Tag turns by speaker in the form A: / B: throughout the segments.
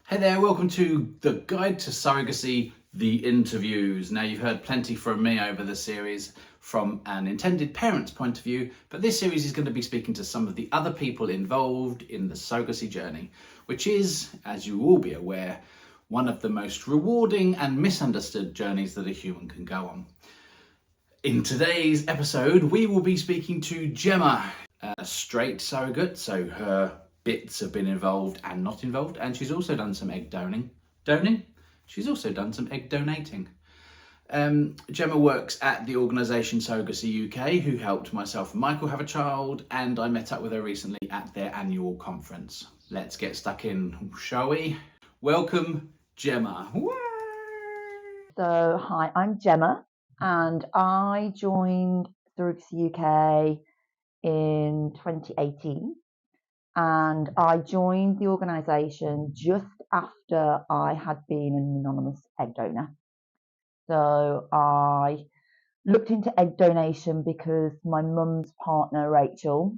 A: Hey there, welcome to the Guide to Surrogacy, the interviews. Now, you've heard plenty from me over the series from an intended parent's point of view, but this series is going to be speaking to some of the other people involved in the surrogacy journey, which is, as you will be aware, one of the most rewarding and misunderstood journeys that a human can go on. In today's episode, we will be speaking to Jemma, a straight surrogate, so her bits have been involved and not involved, and she's also done some egg donating. She's also done some egg donating. Jemma works at the organisation Surrogacy UK, who helped myself and Michael have a child, and I met up with her recently at their annual conference. Let's get stuck in, shall we? Welcome, Jemma.
B: So, hi, I'm Jemma, and I joined Surrogacy UK in 2018. And I joined the organisation just after I had been an anonymous egg donor. So I looked into egg donation because my mum's partner, Rachel,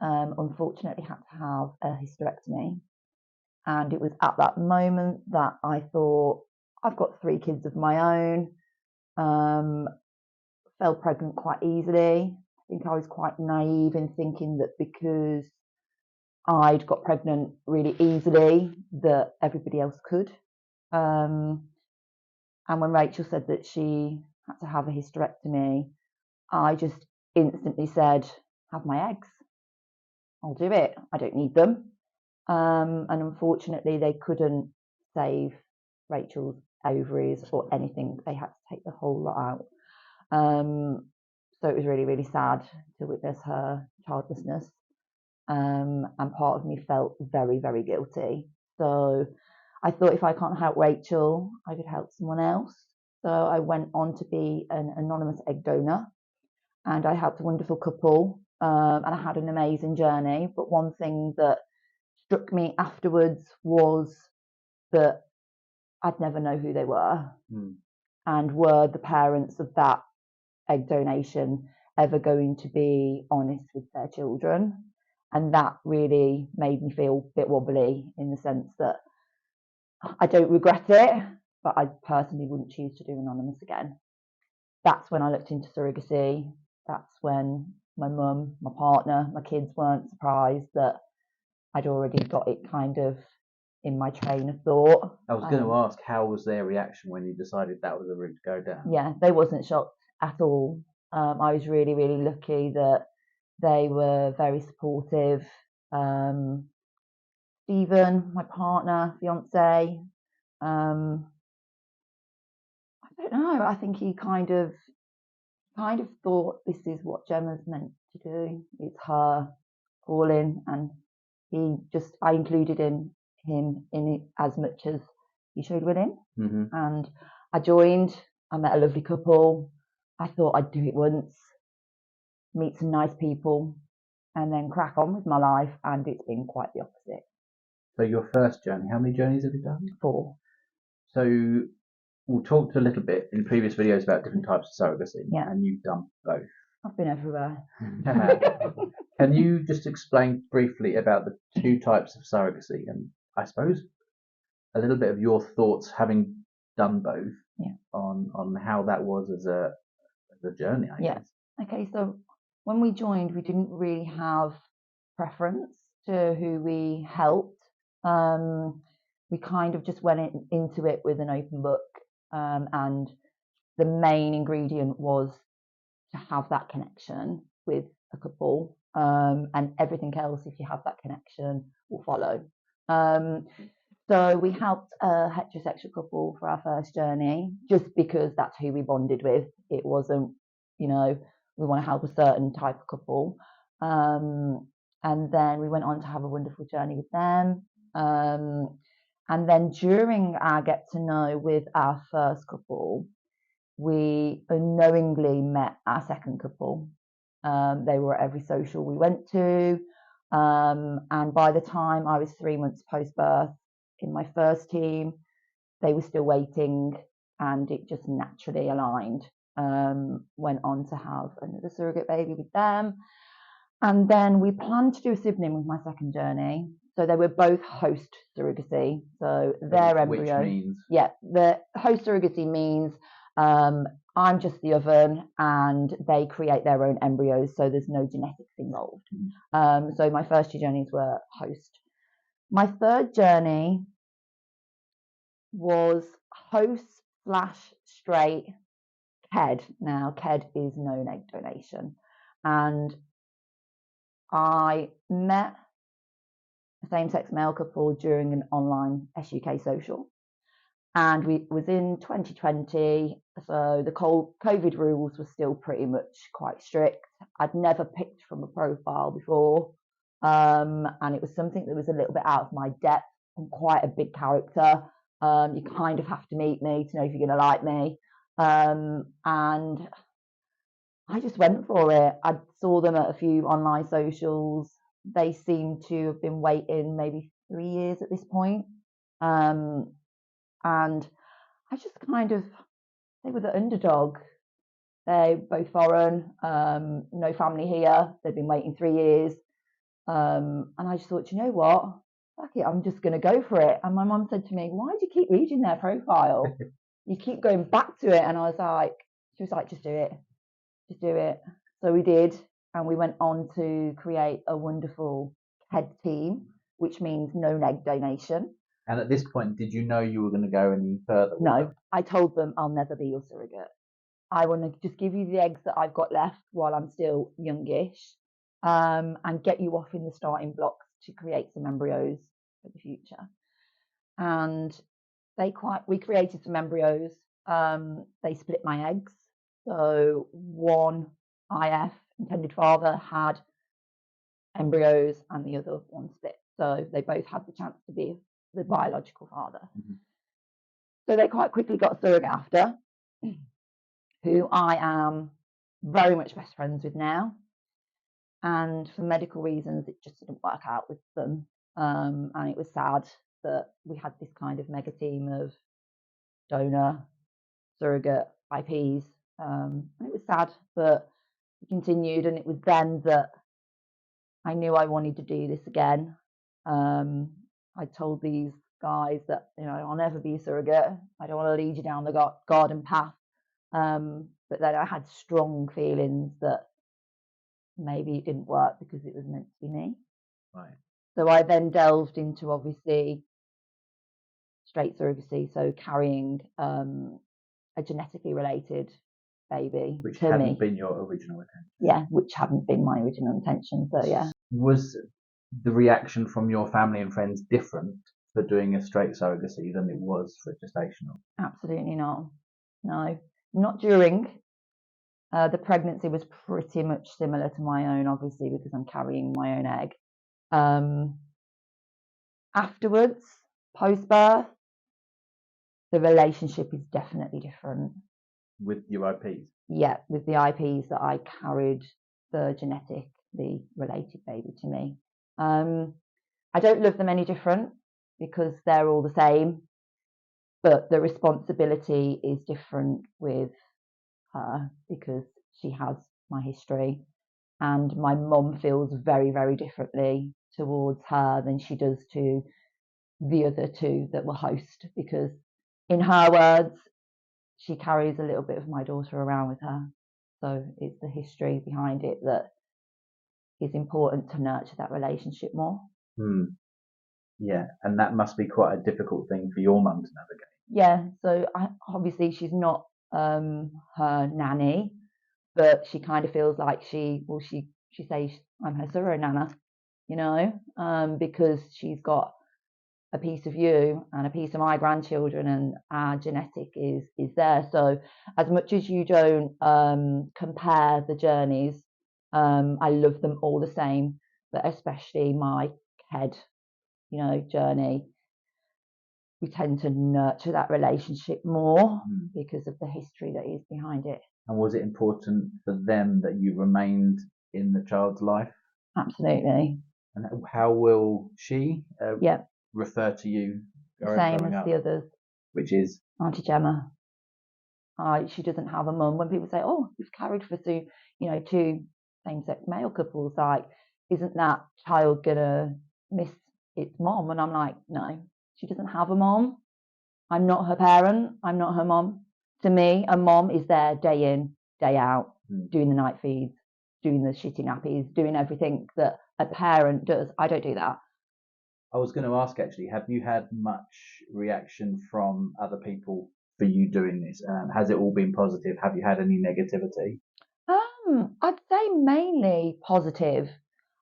B: unfortunately had to have a hysterectomy. And it was at that moment that I thought, I've got 3 kids of my own, fell pregnant quite easily. I think I was quite naive in thinking that because I'd got pregnant really easily that everybody else could. And when Rachel said that she had to have a hysterectomy, I just instantly said, have my eggs. I'll do it. I don't need them. And unfortunately, they couldn't save Rachel's ovaries or anything. They had to take the whole lot out. So it was really, really sad to witness her childlessness. And part of me felt very, very guilty. So I thought if I can't help Rachel, I could help someone else. So I went on to be an anonymous egg donor, and I helped a wonderful couple, and I had an amazing journey. But one thing that struck me afterwards was that I'd never know who they were, and were the parents of that egg donation ever going to be honest with their children. And that really made me feel a bit wobbly, in the sense that I don't regret it, but I personally wouldn't choose to do anonymous again. That's when I looked into surrogacy. That's when my mum, my partner, my kids weren't surprised that I'd already got it kind of in my train of thought.
A: I was going to ask, how was their reaction when you decided that was the route to go down?
B: Yeah, they wasn't shocked at all. I was really, really lucky that they were very supportive. Stephen, my partner, fiance, I don't know. I think he kind of thought, this is what Gemma's meant to do. It's her calling, and I included him in it as much as he showed willing. And I joined. I met a lovely couple. I thought I'd do it once, meet some nice people, and then crack on with my life. And it's been quite the opposite.
A: So your first journey, how many journeys have you done?
B: 4.
A: So we've talked a little bit in previous videos about different types of surrogacy, and you've done both.
B: I've been everywhere.
A: Can you just explain briefly about the 2 types of surrogacy, and I suppose a little bit of your thoughts, having done both, on how that was as a journey, I guess.
B: Okay, so when we joined, we didn't really have preference to who we helped. We kind of just went into it with an open book, and the main ingredient was to have that connection with a couple, and everything else, if you have that connection, will follow. So we helped a heterosexual couple for our first journey, just because that's who we bonded with. It wasn't, we want to help a certain type of couple. And then we went on to have a wonderful journey with them. And then during our get to know with our first couple, we unknowingly met our second couple. They were at every social we went to. And by the time I was 3 months post-birth in my first team, they were still waiting, and it just naturally aligned. Went on to have another surrogate baby with them. And then we planned to do a sibling with my second journey. So they were both host surrogacy. So their embryo.
A: Which means?
B: Yeah, the host surrogacy means I'm just the oven and they create their own embryos. So there's no genetics involved. So my first 2 journeys were host. My third journey was host/straight KED. Now, KED is known egg donation. And I met a same-sex male couple during an online SUK social. And we was in 2020, so the COVID rules were still pretty much quite strict. I'd never picked from a profile before, and it was something that was a little bit out of my depth. I'm quite a big character. You kind of have to meet me to know if you're going to like me. And I just went for it. I saw them at a few online socials. They seemed to have been waiting maybe 3 years at this point. And I just they were the underdog. They're both foreign, no family here. They've been waiting 3 years. And I just thought, you know what? Fuck it, I'm just going to go for it. And my mum said to me, why do you keep reading their profile? You keep going back to it. And she was like, just do it. Just do it. So we did. And we went on to create a wonderful KED team, which means no egg donation.
A: And at this point, did you know you were going to go any further?
B: No, I told them I'll never be your surrogate. I want to just give you the eggs that I've got left while I'm still youngish, and get you off in the starting blocks to create some embryos for the future. And we created some embryos. They split my eggs. So one IF, intended father, had embryos and the other one split. So they both had the chance to be the biological father. So they quite quickly got a surrogate after, who I am very much best friends with now. And for medical reasons, it just didn't work out with them. And it was sad that we had this kind of mega team of donor, surrogate, IPs. And it was sad, but we continued. And it was then that I knew I wanted to do this again. I told these guys that, I'll never be a surrogate. I don't want to lead you down the garden path. But then I had strong feelings that maybe it didn't work because it was meant to be me.
A: Right.
B: So I then delved into obviously straight surrogacy, so carrying a genetically related baby.
A: Which
B: to
A: hadn't
B: me.
A: been your original intention.
B: Yeah, which hadn't been my original intention. So yeah.
A: Was the reaction from your family and friends different for doing a straight surrogacy than it was for gestational?
B: Absolutely not. No, not during. The pregnancy was pretty much similar to my own, obviously, because I'm carrying my own egg. Afterwards, post-birth, the relationship is definitely different.
A: With your IPs?
B: Yeah, with the IPs that I carried the genetically related baby to me. I don't love them any different because they're all the same, but the responsibility is different with her because she has my history, and my mum feels very, very differently towards her than she does to the other two that were host, because in her words, she carries a little bit of my daughter around with her. So it's the history behind it that is important to nurture that relationship more.
A: Yeah, and that must be quite a difficult thing for your mum to navigate.
B: Yeah, so obviously she's not her nanny, but she kind of feels like she says I'm her surrogate nana, because she's got a piece of you and a piece of my grandchildren, and our genetic is there. So as much as you don't compare the journeys, I love them all the same, but especially my KED, journey. We tend to nurture that relationship more because of the history that is behind it.
A: And was it important for them that you remained in the child's life?
B: Absolutely.
A: And how will she refer to you?
B: Same as the others.
A: Which is?
B: Auntie Jemma. She doesn't have a mum. When people say, oh, you've carried for two same-sex male couples, like, isn't that child going to miss it's mom. And I'm like, no, she doesn't have a mom. I'm not her parent. I'm not her mom. To me, a mom is there day in, day out, doing the night feeds, doing the shitty nappies, doing everything that a parent does. I don't do that.
A: I was going to ask actually, have you had much reaction from other people for you doing this? Has it all been positive? Have you had any negativity?
B: I'd say mainly positive.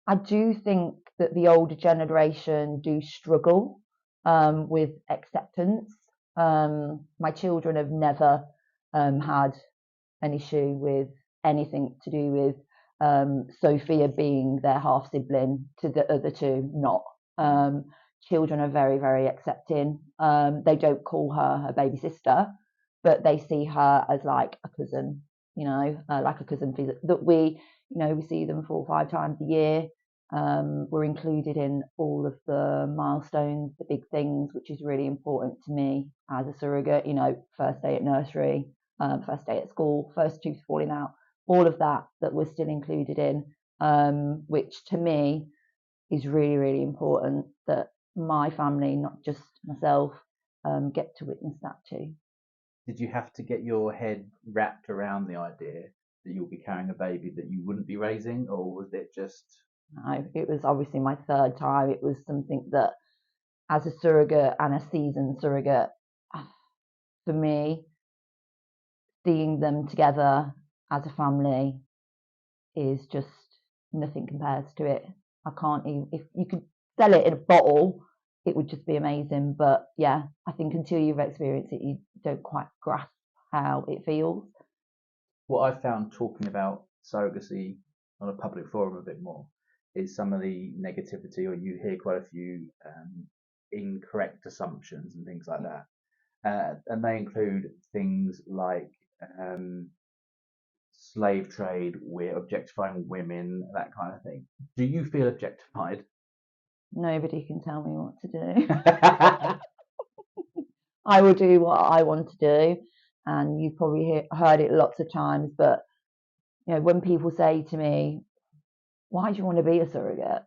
B: I do think that the older generation do struggle with acceptance. My children have never had an issue with anything to do with Sophia being their half sibling to the other two not. Children are very, very accepting. They don't call her a baby sister, but they see her as like a cousin, like a cousin that we see them 4 or 5 times a year. We're included in all of the milestones, the big things, which is really important to me as a surrogate. First day at nursery, first day at school, first tooth falling out, all of that we're still included in, which to me is really, really important that my family, not just myself, get to witness that too.
A: Did you have to get your head wrapped around the idea that you'll be carrying a baby that you wouldn't be raising, or was it just...
B: No, it was obviously my 3rd time. It was something that, as a surrogate and a seasoned surrogate, for me, seeing them together as a family is just nothing compares to it. I can't even, if you could sell it in a bottle, it would just be amazing. But yeah, I think until you've experienced it, you don't quite grasp how it feels.
A: What I found talking about surrogacy on a public forum a bit more is some of the negativity, or you hear quite a few incorrect assumptions and things like that. And they include things like slave trade, we're objectifying women, that kind of thing. Do you feel objectified?
B: Nobody can tell me what to do. I will do what I want to do, and you've probably heard it lots of times, but when people say to me, why do you want to be a surrogate?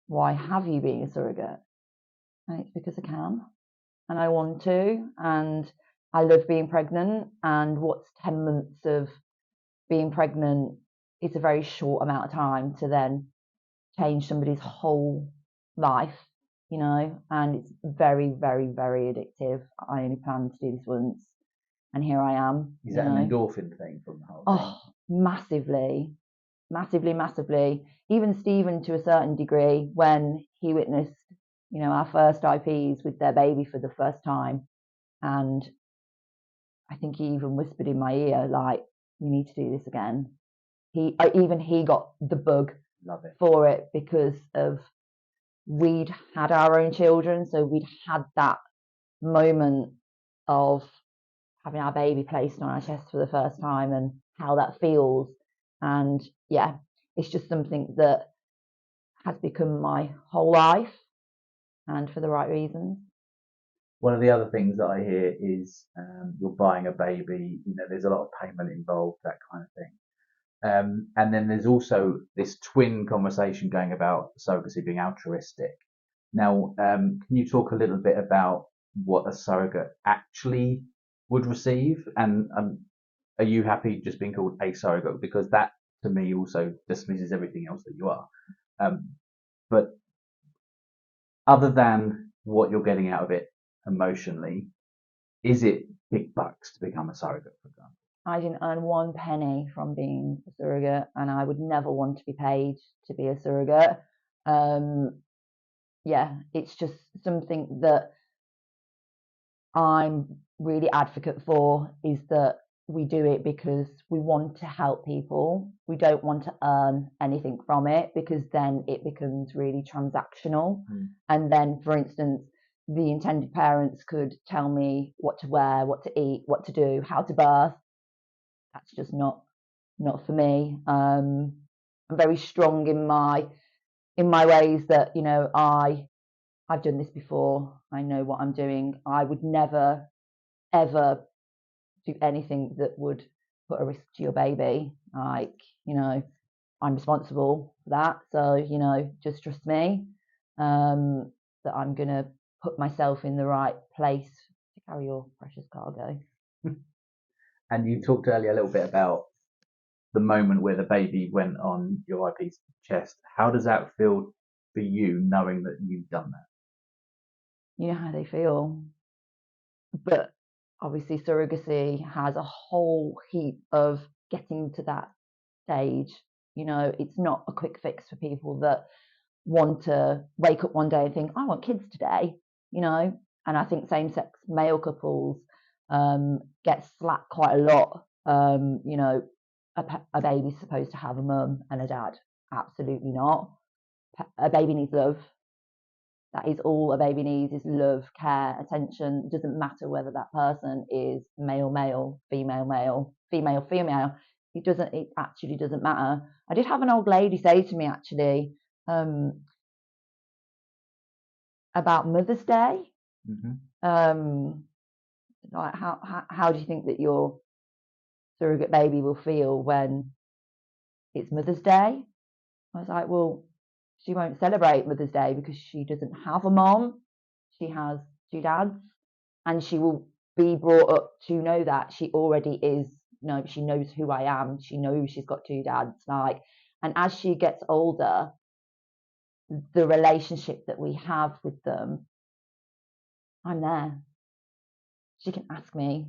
B: Why have you been a surrogate? And it's because I can, and I want to, and I love being pregnant, and what's 10 months of being pregnant is a very short amount of time to then change somebody's whole life, and it's very, very, very addictive. I only planned to do this once, and here I am.
A: Is that an endorphin thing from the whole thing?
B: Oh, massively, massively, massively. Even Stephen, to a certain degree, when he witnessed, our first IPs with their baby for the first time, and I think he even whispered in my ear, like, we need to do this again. He got the bug for it because of we'd had our own children, so we'd had that moment of having our baby placed on our chest for the first time and how that feels. And yeah, it's just something that has become my whole life, and for the right reasons.
A: One of the other things that I hear is you're buying a baby, there's a lot of payment involved, that kind of thing. And then there's also this twin conversation going about surrogacy being altruistic. Now, can you talk a little bit about what a surrogate actually would receive? And are you happy just being called a surrogate? Because that, to me, also dismisses everything else that you are. But other than what you're getting out of it emotionally, is it big bucks to become a surrogate, for example?
B: I didn't earn 1 penny from being a surrogate, and I would never want to be paid to be a surrogate. Yeah, it's just something that I'm really advocate for, is that we do it because we want to help people. We don't want to earn anything from it, because then it becomes really transactional. And then, for instance, the intended parents could tell me what to wear, what to eat, what to do, how to birth. That's just not for me. I'm very strong in my ways that, I've done this before. I know what I'm doing. I would never, ever do anything that would put a risk to your baby. Like, I'm responsible for that. So, just trust me. that I'm going to put myself in the right place to carry your precious cargo.
A: And you talked earlier a little bit about the moment where the baby went on your IP's chest. How does that feel for you, knowing that you've done that?
B: You know how they feel. But obviously surrogacy has a whole heap of getting to that stage. You know, it's not a quick fix for people that want to wake up one day and think, I want kids today, you know. And I think same-sex male couples get slapped quite a lot. You know, a baby's supposed to have a mum and a dad. Absolutely not. A baby needs love. That is all a baby needs, is love, care, attention. It doesn't matter whether that person is male, male, female, male, female, female. It actually doesn't matter. I did have an old lady say to me actually, about Mother's Day. Like how do you think that your surrogate baby will feel when it's Mother's Day? I was like, well, she won't celebrate Mother's Day because she doesn't have a mom. She has 2 dads, and she will be brought up to know that she already is. No, she knows who I am. She knows she's got 2 dads. Like, and as she gets older, the relationship that we have with them, I'm there. She can ask me,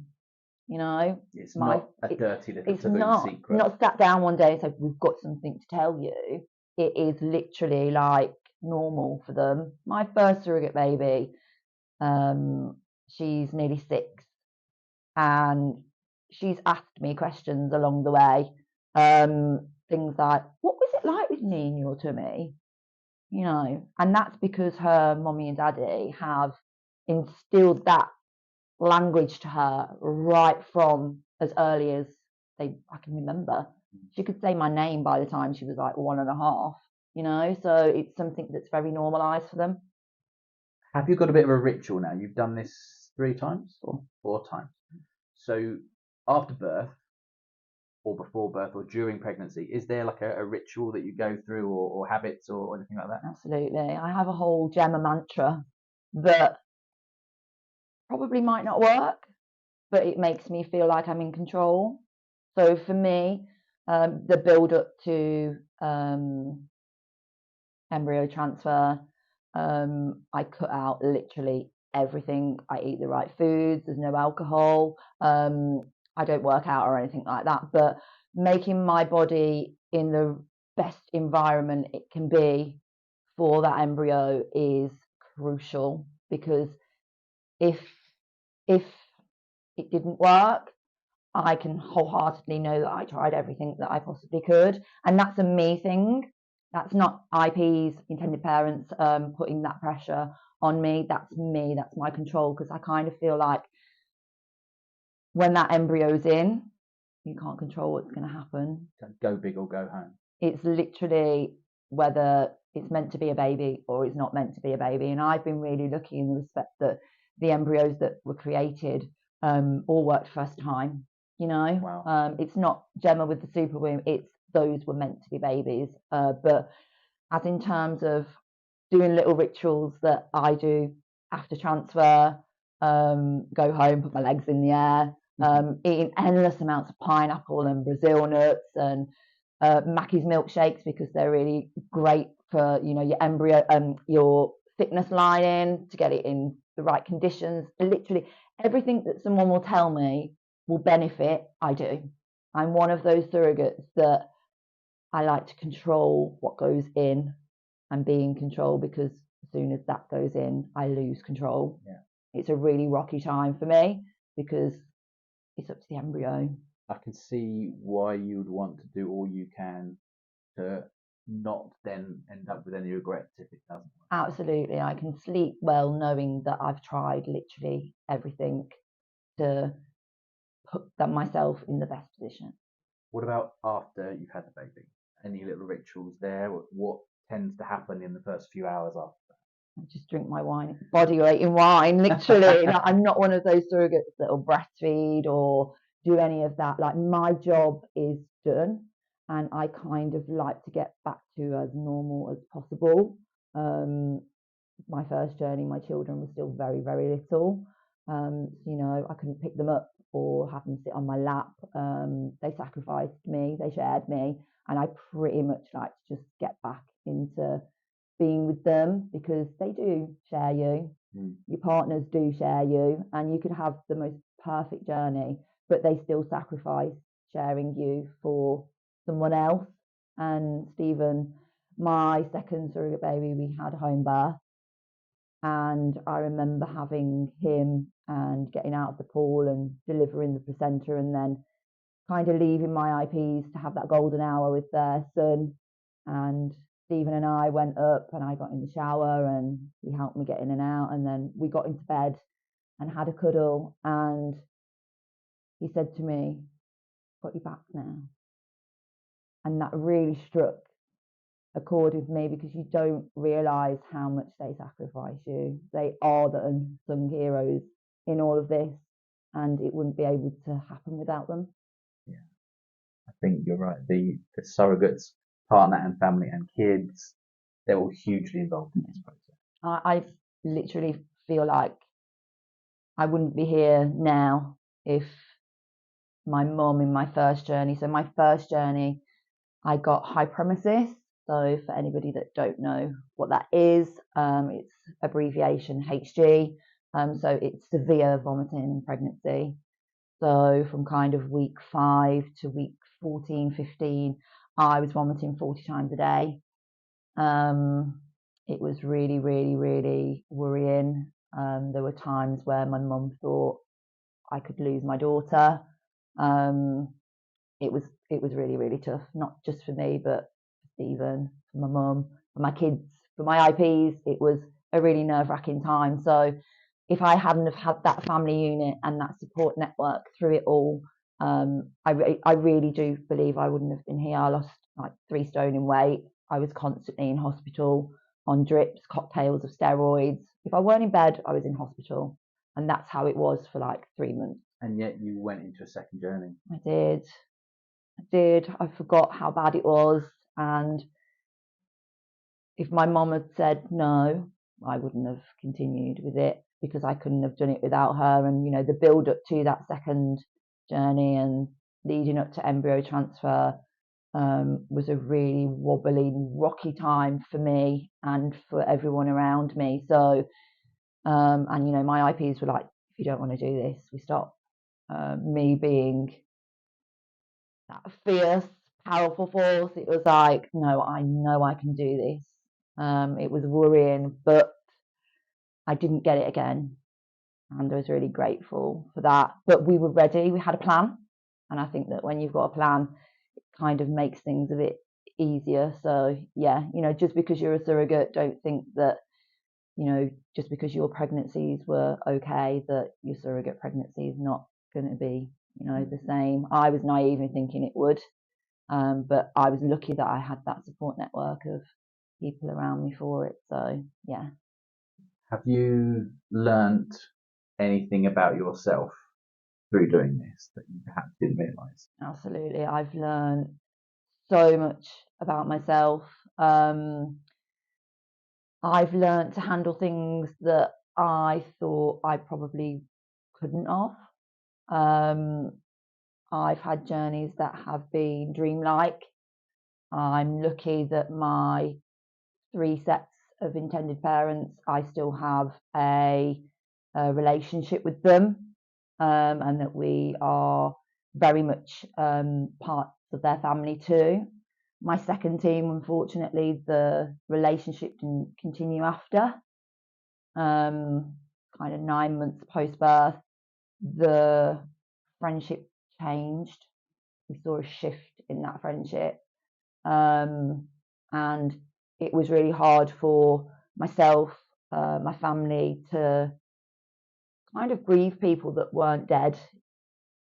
B: you know.
A: It's not a dirty little taboo secret.
B: Not sat down one day and said, we've got something to tell you. It is literally like normal for them. My first surrogate baby, she's nearly 6, and she's asked me questions along the way. Things like, what was it like with me in your tummy? You know, and that's because her mommy and daddy have instilled that language to her right from as early as I can remember. She could say my name by the time she was like 1.5, you know, so it's something that's very normalized for them.
A: Have you got a bit of a ritual now? You've done this 3 times or 4 times. So after birth or before birth or during pregnancy, is there like a ritual that you go through or habits or anything like that?
B: Absolutely. I have a whole Jemma mantra that probably might not work, but it makes me feel like I'm in control. So for me, the build up to embryo transfer, I cut out literally everything. I eat the right foods, there's no alcohol, I don't work out or anything like that, but making my body in the best environment it can be for that embryo is crucial, because if it didn't work, I can wholeheartedly know that I tried everything that I possibly could. And that's a me thing. That's not IPs, intended parents, putting that pressure on me. That's me. That's my control. Because I kind of feel like when that embryo's in, you can't control what's going to happen.
A: Go big or go home.
B: It's literally whether it's meant to be a baby or it's not meant to be a baby. And I've been really lucky in the respect that the embryos that were created all worked first time. You know,
A: wow.
B: It's not Jemma with the super womb. It's those were meant to be babies. But as in terms of doing little rituals that I do after transfer, go home, put my legs in the air, eating endless amounts of pineapple and Brazil nuts and Mackey's milkshakes, because they're really great for, you know, your embryo and your thickness lining, to get it in the right conditions. Literally everything that someone will tell me will benefit, I do. I'm one of those surrogates that I like to control what goes in and be in control, because as soon as that goes in, I lose control.
A: Yeah.
B: It's a really rocky time for me because it's up to the embryo.
A: I can see why you would want to do all you can to not then end up with any regrets if it doesn't work.
B: Absolutely. I can sleep well knowing that I've tried literally everything to put myself in the best position.
A: What about after you've had the baby? Any little rituals there? What tends to happen in the first few hours after that?
B: I just drink my wine, body weight in wine, literally. Like, I'm not one of those surrogates that will breastfeed or do any of that. Like, my job is done, and I kind of like to get back to as normal as possible. my first journey, my children were still very, very little. I couldn't pick them up or have them sit on my lap. They sacrificed me, they shared me, and I pretty much like to just get back into being with them because they do share you. Your partners do share you, and you could have the most perfect journey, but they still sacrifice sharing you for someone else. And Stephen, my second surrogate baby, we had home birth, and I remember having him and getting out of the pool and delivering the placenta, and then kind of leaving my IPs to have that golden hour with their son. And Stephen and I went up, and I got in the shower, and he helped me get in and out, and then we got into bed and had a cuddle, and he said to me, "Got your back now." And that really struck a chord with me because you don't realise how much they sacrifice you. They are the unsung heroes in all of this, and it wouldn't be able to happen without them.
C: Yeah, I think you're right. The surrogates, partner and family and kids, they're all hugely involved in this process.
B: I literally feel like I wouldn't be here now if my mum in my first journey. So my first journey, I got hyperemesis. So for anybody that don't know what that is, it's abbreviation HG. So it's severe vomiting in pregnancy. So from kind of week 5 to week 14, 15, I was vomiting 40 times a day. It was really, really, really worrying. There were times where my mum thought I could lose my daughter. It was really, really tough, not just for me, but for Stephen, for my mum, for my kids, for my IPs. It was a really nerve-wracking time. So if I hadn't have had that family unit and that support network through it all, I really do believe I wouldn't have been here. I lost like 3 stone in weight. I was constantly in hospital on drips, cocktails of steroids. If I weren't in bed, I was in hospital. And that's how it was for like 3 months.
C: And yet you went into a second journey.
B: I did. I forgot how bad it was. And if my mum had said no, I wouldn't have continued with it because I couldn't have done it without her. And, the build up to that second journey and leading up to embryo transfer was a really wobbly, rocky time for me and for everyone around me. So, and, my IPs were like, if you don't want to do this, we stop. Me being that fierce, powerful force, it was like, no, I know I can do this. It was worrying, but I didn't get it again. And I was really grateful for that. But we were ready, we had a plan. And I think that when you've got a plan, it kind of makes things a bit easier. So, yeah, just because you're a surrogate, don't think that, just because your pregnancies were okay, that your surrogate pregnancy is not going to be, the same. I was naive in thinking it would. But I was lucky that I had that support network of people around me for it. So, yeah.
C: Have you learnt anything about yourself through doing this that you perhaps didn't realise?
B: Absolutely. I've learned so much about myself. I've learned to handle things that I thought I probably couldn't have. I've had journeys that have been dreamlike. I'm lucky that my 3 sets of intended parents, I still have a relationship with them, and that we are very much parts of their family too. My second team, unfortunately, the relationship didn't continue after. Kind of 9 months post birth, the friendship changed. We saw a shift in that friendship. And it was really hard for myself, my family, to kind of grieve people that weren't dead,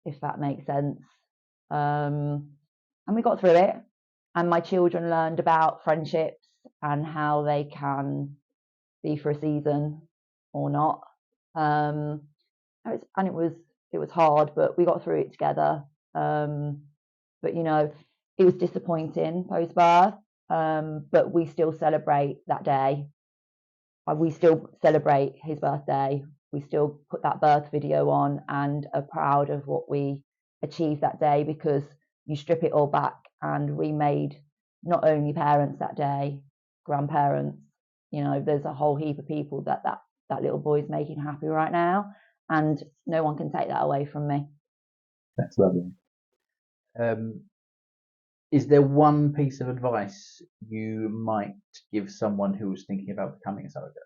B: if that makes sense. And we got through it. And my children learned about friendships and how they can be for a season or not. And it was hard, but we got through it together. But it was disappointing post birth. But we still celebrate that day. we still celebrate his birthday. We still put that birth video on and are proud of what we achieved that day, because you strip it all back and we made not only parents that day, grandparents, there's a whole heap of people that little boy's making happy right now, and no one can take that away from me.
C: That's lovely. Is there one piece of advice you might give someone who was thinking about becoming a surrogate?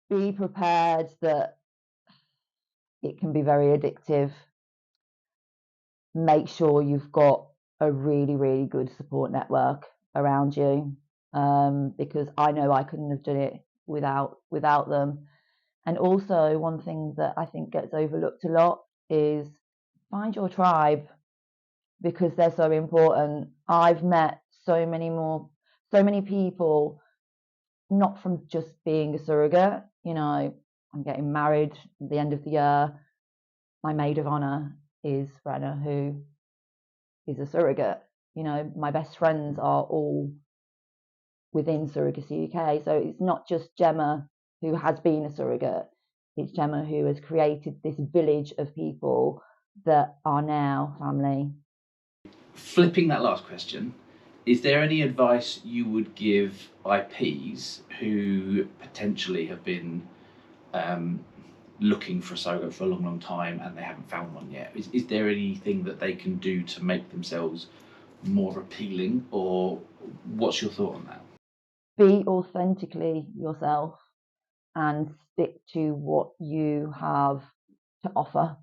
B: Be prepared that it can be very addictive. Make sure you've got a really, really good support network around you, because I know I couldn't have done it without them. And also, one thing that I think gets overlooked a lot is find your tribe, because they're so important. I've met so many people, not from just being a surrogate. I'm getting married at the end of the year. My maid of honor is Brenna, who is a surrogate. My best friends are all within Surrogacy UK. So it's not just Jemma who has been a surrogate. It's Jemma who has created this village of people that are now family.
A: Flipping that last question, is there any advice you would give IPs who potentially have been looking for a surrogate for a long, long time and they haven't found one yet? Is there anything that they can do to make themselves more appealing, or what's your thought on that?
B: Be authentically yourself and stick to what you have to offer.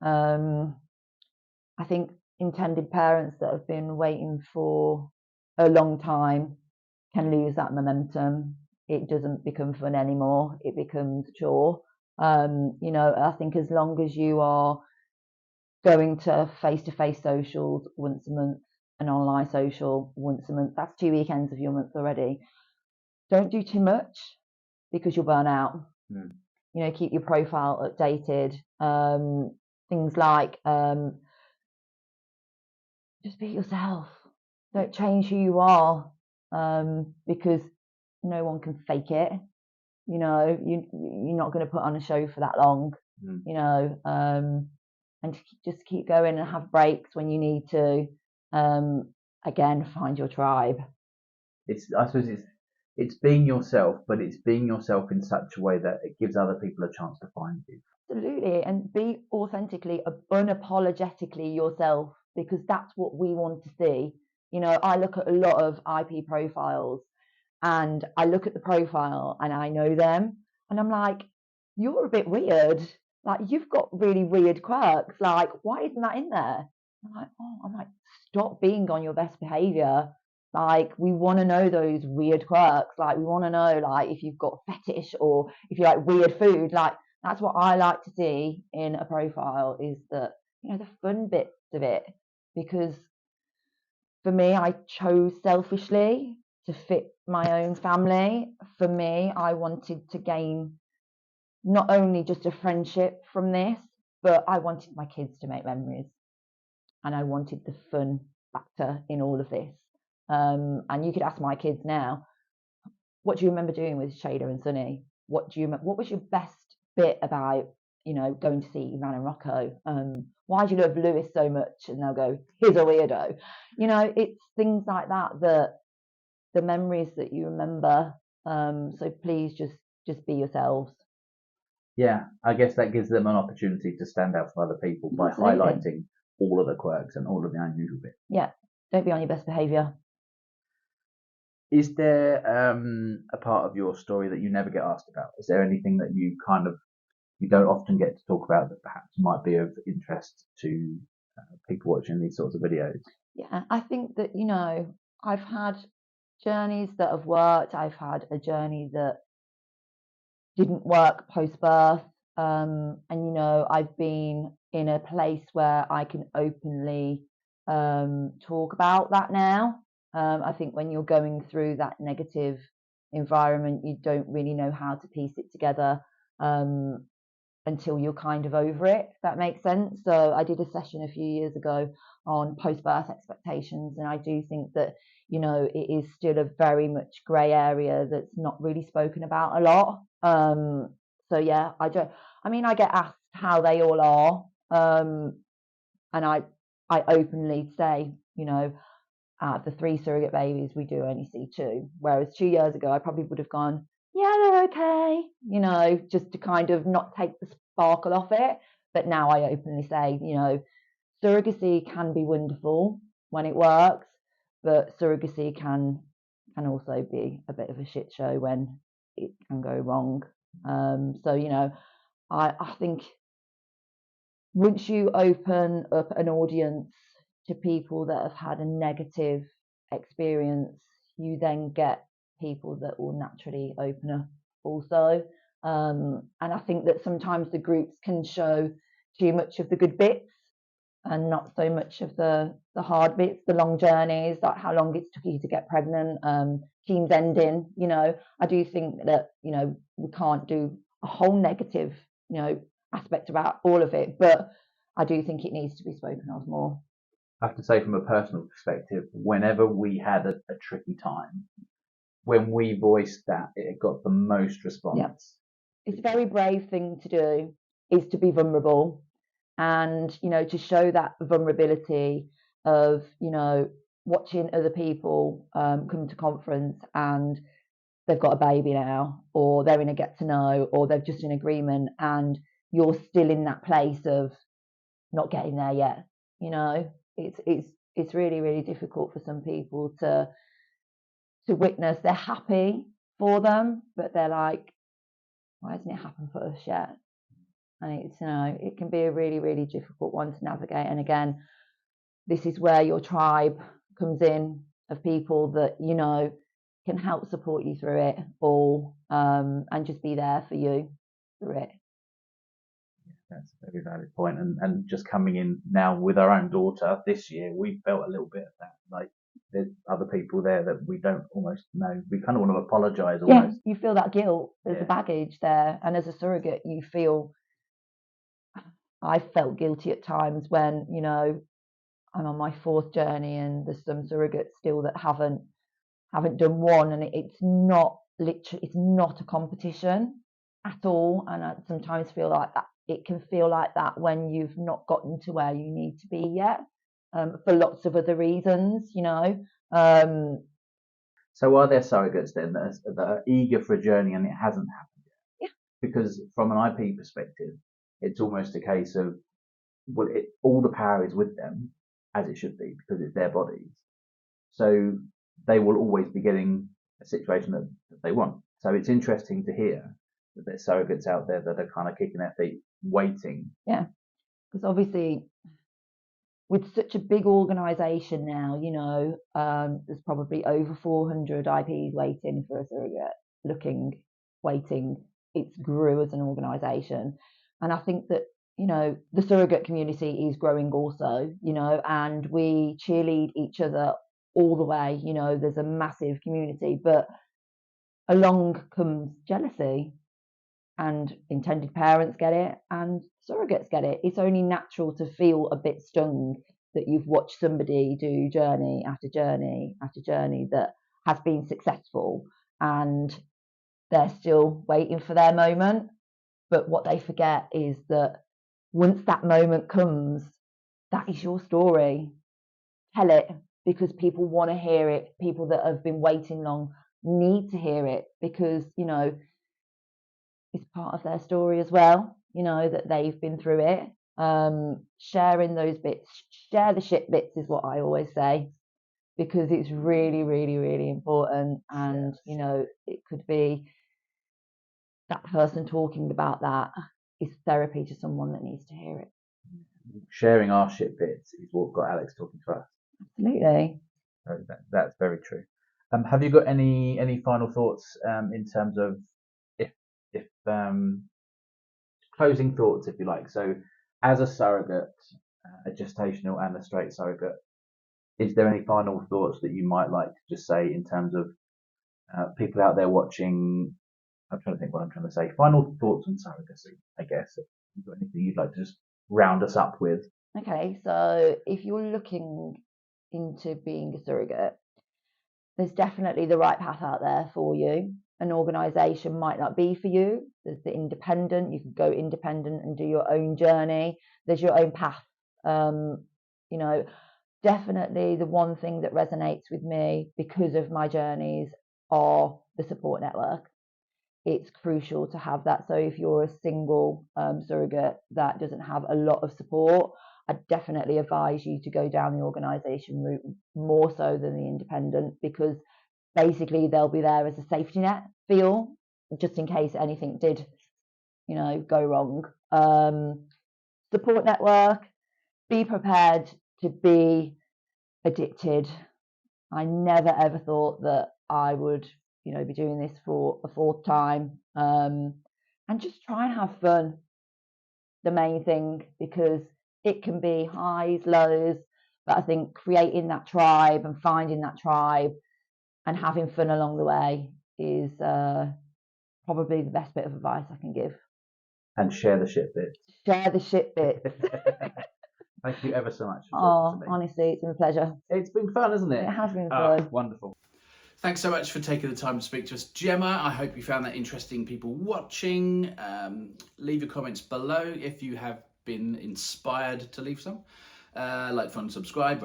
B: I think intended parents that have been waiting for a long time can lose that momentum. It doesn't become fun anymore. It becomes a chore. I think as long as you are going to face-to-face socials once a month, an online social once a month, that's 2 weekends of your month already. Don't do too much, because you'll burn out. Keep your profile updated. Things like just be yourself. Don't change who you are, because no one can fake it. You're not going to put on a show for that long. And just keep going and have breaks when you need to. Again, find your tribe.
C: I suppose it's being yourself, but it's being yourself in such a way that it gives other people a chance to find you.
B: Absolutely, and be authentically, unapologetically yourself, because that's what we want to see. I look at a lot of IP profiles, and I look at the profile and I know them, and I'm like, you're a bit weird. Like, you've got really weird quirks. Like, why isn't that in there? I'm like, stop being on your best behavior. Like, we want to know those weird quirks. Like, we want to know, like, if you've got fetish or if you like weird food. Like, that's what I like to see in a profile, is that, the fun bits of it. Because for me, I chose selfishly to fit my own family. For me, I wanted to gain not only just a friendship from this, but I wanted my kids to make memories. And I wanted the fun factor in all of this. And you could ask my kids now, what do you remember doing with Shada and Sunny? What was your best bit about, going to see Ivan and Rocco? Why do you love Lewis so much? And they'll go, he's a weirdo. It's things like that, the memories that you remember. So please just be yourselves.
C: Yeah, I guess that gives them an opportunity to stand out from other people by highlighting all of the quirks and all of the unusual bits.
B: Yeah, don't be on your best behaviour.
C: Is there a part of your story that you never get asked about? Is there anything that you don't often get to talk about that perhaps might be of interest to people watching these sorts of videos?
B: Yeah, I think that, I've had journeys that have worked. I've had a journey that didn't work post-birth. And, I've been in a place where I can openly talk about that now. I think when you're going through that negative environment, you don't really know how to piece it together until you're kind of over it, if that makes sense. So I did a session a few years ago on post-birth expectations, and I do think that you know, it is still a very much grey area that's not really spoken about a lot. So yeah, I get asked how they all are, and I openly say, you know, the 3 surrogate babies, we do only see 2. Whereas 2 years ago, I probably would have gone, yeah, they're okay, you know, just to kind of not take the sparkle off it. But now I openly say, you know, surrogacy can be wonderful when it works, but surrogacy can also be a bit of a shit show when it can go wrong. So, you know, I think once you open up an audience to people that have had a negative experience, you then get people that will naturally open up also. And I think that sometimes the groups can show too much of the good bits and not so much of the hard bits, the long journeys, like how long it took you to get pregnant, teams ending. You know, I do think that, you know, we can't do a whole negative, you know, aspect about all of it, but I do think it needs to be spoken of more.
C: I have to say, from a personal perspective, whenever we had a tricky time, when we voiced that, it got the most response.
B: Yeah. It's a very brave thing to do, is to be vulnerable, and, you know, to show that vulnerability of, you know, watching other people come to conference and they've got a baby now, or they're in a get to know, or they're just in agreement, and you're still in that place of not getting there yet. You know, it's really, really difficult for some people to witness. They're happy for them, but they're like, why hasn't it happened for us yet? And it's, you know, it can be a really, really difficult one to navigate. And again, this is where your tribe comes in, of people that, you know, can help support you through it all, and just be there for you through it.
C: That's a very valid point. And just coming in now with our own daughter this year, we felt a little bit of that. Like, there's other people there that we don't almost know. We kind of want to apologise almost.
B: Yeah, you feel that guilt. There's a baggage there. And as a surrogate, you feel, I felt guilty at times when, you know, I'm on my 4th journey and there's some surrogates still that haven't done one, and it's not a competition at all. And I sometimes feel like that it can feel like that when you've not gotten to where you need to be yet, for lots of other reasons, you know.
C: So are there surrogates then that are eager for a journey and it hasn't happened yet?
B: Yeah.
C: Because from an IP perspective, it's almost a case of, well, all the power is with them, as it should be, because it's their bodies. So they will always be getting a situation that they want. So it's interesting to hear that there's surrogates out there that are kind of kicking their feet, waiting.
B: Yeah, because obviously with such a big organisation now, you know, there's probably over 400 IPs waiting for a surrogate, waiting. It's grew as an organisation. And I think that, you know, the surrogate community is growing also, you know, and we cheerlead each other all the way. You know, there's a massive community, but along comes jealousy, and intended parents get it and surrogates get it. It's only natural to feel a bit stung that you've watched somebody do journey after journey after journey that has been successful, and they're still waiting for their moment. But what they forget is that once that moment comes, that is your story. Tell it, because people want to hear it. People that have been waiting long need to hear it, because, you know, it's part of their story as well, you know, that they've been through it. Sharing those bits, share the shit bits is what I always say, because it's really, really, really important. And, you know, it could be that person talking about that is therapy to someone that needs to hear it.
C: Sharing our shit bits is what got Alex talking to us.
B: Absolutely.
C: So that's very true. Have you got any final thoughts in terms of if closing thoughts, if you like? So, as a surrogate, a gestational and a straight surrogate, is there any final thoughts that you might like to just say in terms of people out there watching? I'm trying to think what I'm trying to say. Final thoughts on surrogacy, I guess. If you've got anything you'd like to just round us up with?
B: Okay, so if you're looking into being a surrogate, there's definitely the right path out there for you. An organisation might not be for you. There's the independent. You can go independent and do your own journey. There's your own path. You know, definitely the one thing that resonates with me because of my journeys are the support network. It's crucial to have that. So if you're a single surrogate that doesn't have a lot of support, I definitely advise you to go down the organisation route more so than the independent, because basically they'll be there as a safety net for you, just in case anything did, go wrong. Support network, be prepared to be addicted. I never ever thought that I would, be doing this for a fourth time. And just try and have fun. The main thing, because it can be highs, lows, but I think creating that tribe and finding that tribe and having fun along the way is probably the best bit of advice I can give.
C: And share the shit bits.
B: Share the shit bits.
C: Thank you ever so much for
B: Oh,
C: talking to me.
B: honestly, it's been a pleasure.
C: It's been fun, isn't it?
B: It has been fun.
C: Wonderful.
A: Thanks so much for taking the time to speak to us, Gemma. I hope you found that interesting, people watching. Leave your comments below if you have been inspired to leave some. Like, follow, and subscribe,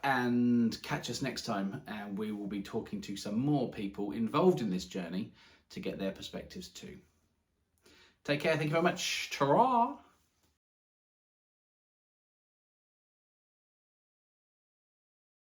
A: and catch us next time. And we will be talking to some more people involved in this journey to get their perspectives too. Take care. Thank you very much. Ta-ra.